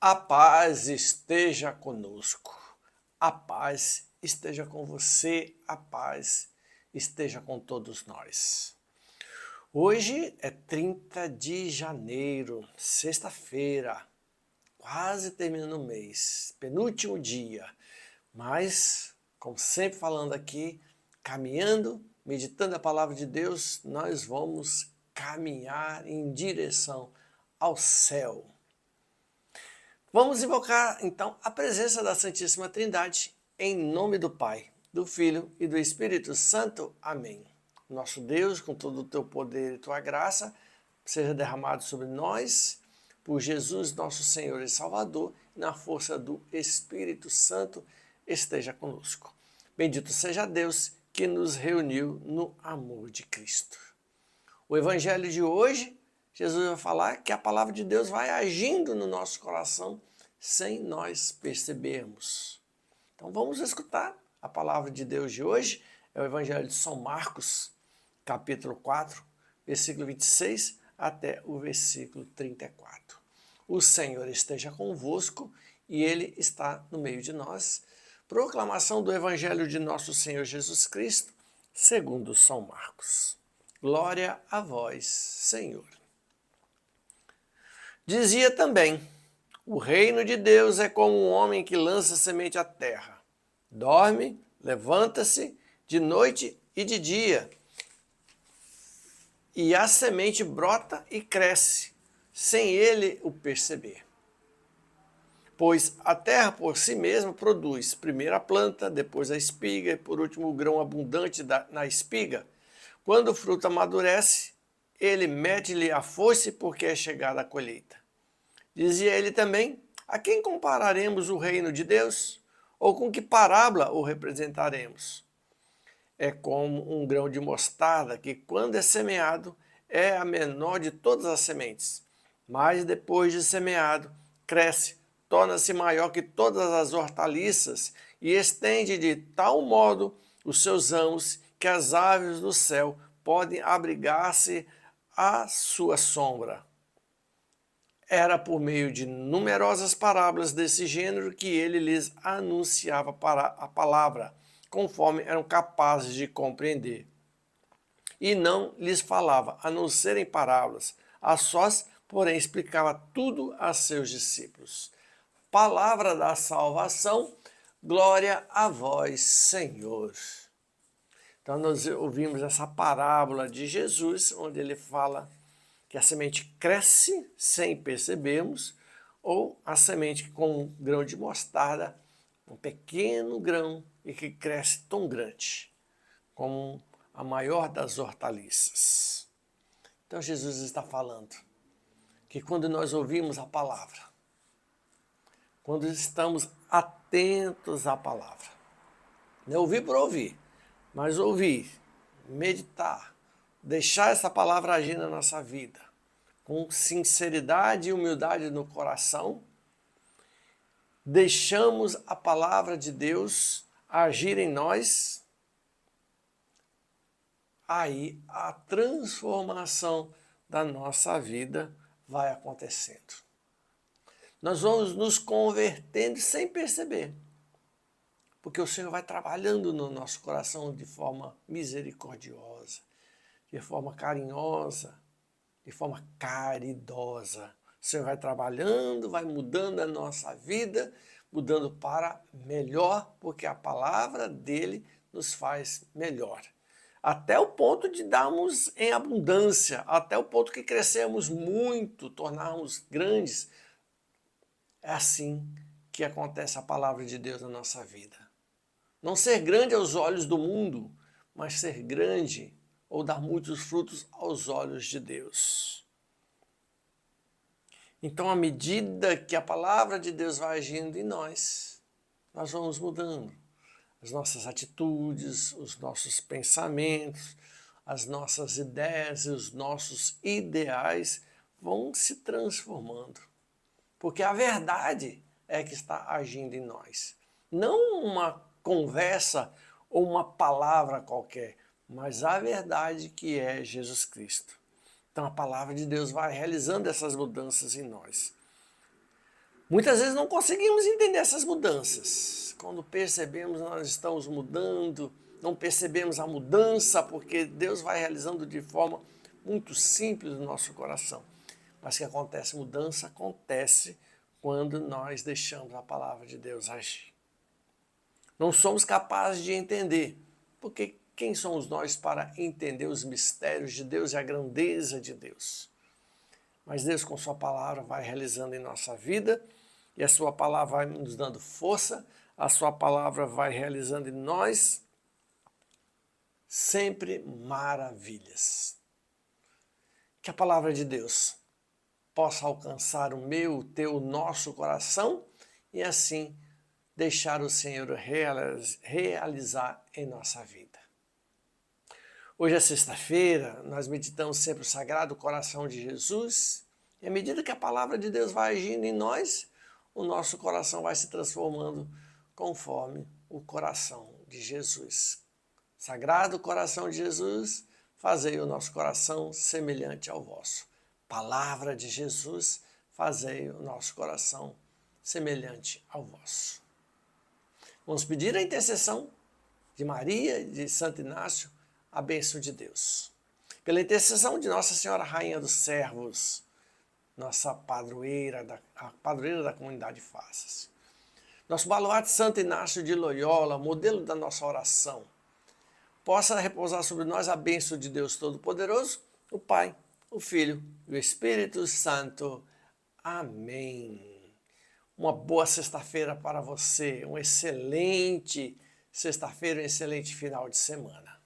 A paz esteja conosco, a paz esteja com você, a paz esteja com todos nós. Hoje é 30 de janeiro, sexta-feira, quase terminando o mês, penúltimo dia, mas, como sempre falando aqui, caminhando, meditando a palavra de Deus, nós vamos caminhar em direção ao céu. Vamos invocar, então, a presença da Santíssima Trindade, em nome do Pai, do Filho e do Espírito Santo. Amém. Nosso Deus, com todo o teu poder e tua graça, seja derramado sobre nós, por Jesus, nosso Senhor e Salvador, e na força do Espírito Santo, esteja conosco. Bendito seja Deus que nos reuniu no amor de Cristo. O Evangelho de hoje, Jesus vai falar que a palavra de Deus vai agindo no nosso coração sem nós percebermos. Então vamos escutar a palavra de Deus de hoje. É o Evangelho de São Marcos, capítulo 4, versículo 26 até o versículo 34. O Senhor esteja convosco e Ele está no meio de nós. Proclamação do Evangelho de nosso Senhor Jesus Cristo, segundo São Marcos. Glória a vós, Senhor. Dizia também: o reino de Deus é como um homem que lança semente à terra. Dorme, levanta-se de noite e de dia, e a semente brota e cresce, sem ele o perceber. Pois a terra por si mesma produz primeiro a planta, depois a espiga e por último o grão abundante na espiga. Quando o fruto amadurece, ele mete-lhe a foice porque é chegada a colheita. Dizia ele também: a quem compararemos o reino de Deus? Ou com que parábola o representaremos? É como um grão de mostarda que, quando é semeado, é a menor de todas as sementes. Mas depois de semeado, cresce, torna-se maior que todas as hortaliças e estende de tal modo os seus ramos que as aves do céu podem abrigar-se à sua sombra. Era por meio de numerosas parábolas desse gênero que ele lhes anunciava a palavra, conforme eram capazes de compreender. E não lhes falava, a não ser em parábolas. A sós, porém, explicava tudo a seus discípulos. Palavra da salvação, glória a vós, Senhor. Então nós ouvimos essa parábola de Jesus, onde ele fala que a semente cresce sem percebermos, ou a semente com um grão de mostarda, um pequeno grão, e que cresce tão grande, como a maior das hortaliças. Então Jesus está falando que quando nós ouvimos a palavra, quando estamos atentos à palavra, não ouvir por ouvir, mas ouvir, meditar, deixar essa palavra agir na nossa vida, com sinceridade e humildade no coração, deixamos a palavra de Deus agir em nós, aí a transformação da nossa vida vai acontecendo. Nós vamos nos convertendo sem perceber, porque o Senhor vai trabalhando no nosso coração de forma misericordiosa, de forma carinhosa, de forma caridosa. O Senhor vai trabalhando, vai mudando a nossa vida, mudando para melhor, porque a palavra dele nos faz melhor. Até o ponto de darmos em abundância, até o ponto que crescemos muito, tornarmos grandes. É assim que acontece a palavra de Deus na nossa vida. Não ser grande aos olhos do mundo, mas ser grande ou dar muitos frutos aos olhos de Deus. Então, à medida que a palavra de Deus vai agindo em nós, nós vamos mudando. As nossas atitudes, os nossos pensamentos, as nossas ideias e os nossos ideais vão se transformando. Porque a verdade é que está agindo em nós. Não uma conversa ou uma palavra qualquer, mas a verdade que é Jesus Cristo. Então a palavra de Deus vai realizando essas mudanças em nós. Muitas vezes não conseguimos entender essas mudanças. Quando percebemos, nós estamos mudando, não percebemos a mudança, porque Deus vai realizando de forma muito simples no nosso coração. Mas que acontece, mudança acontece quando nós deixamos a palavra de Deus agir. Não somos capazes de entender, porque quem somos nós para entender os mistérios de Deus e a grandeza de Deus? Mas Deus, com sua palavra, vai realizando em nossa vida, e a sua palavra vai nos dando força, a sua palavra vai realizando em nós sempre maravilhas. Que a palavra de Deus possa alcançar o meu, o teu, o nosso coração e assim deixar o Senhor realizar em nossa vida. Hoje é sexta-feira, nós meditamos sempre o Sagrado Coração de Jesus, e à medida que a palavra de Deus vai agindo em nós, o nosso coração vai se transformando conforme o coração de Jesus. Sagrado Coração de Jesus, fazei o nosso coração semelhante ao vosso. Palavra de Jesus, fazei o nosso coração semelhante ao vosso. Vamos pedir a intercessão de Maria e de Santo Inácio, a bênção de Deus. Pela intercessão de Nossa Senhora Rainha dos Servos, nossa padroeira, a padroeira da comunidade Faça-se. Nosso baluarte Santo Inácio de Loyola, modelo da nossa oração, possa repousar sobre nós a bênção de Deus Todo-Poderoso, o Pai, o Filho e o Espírito Santo. Amém. Uma boa sexta-feira para você, uma excelente sexta-feira, um excelente final de semana.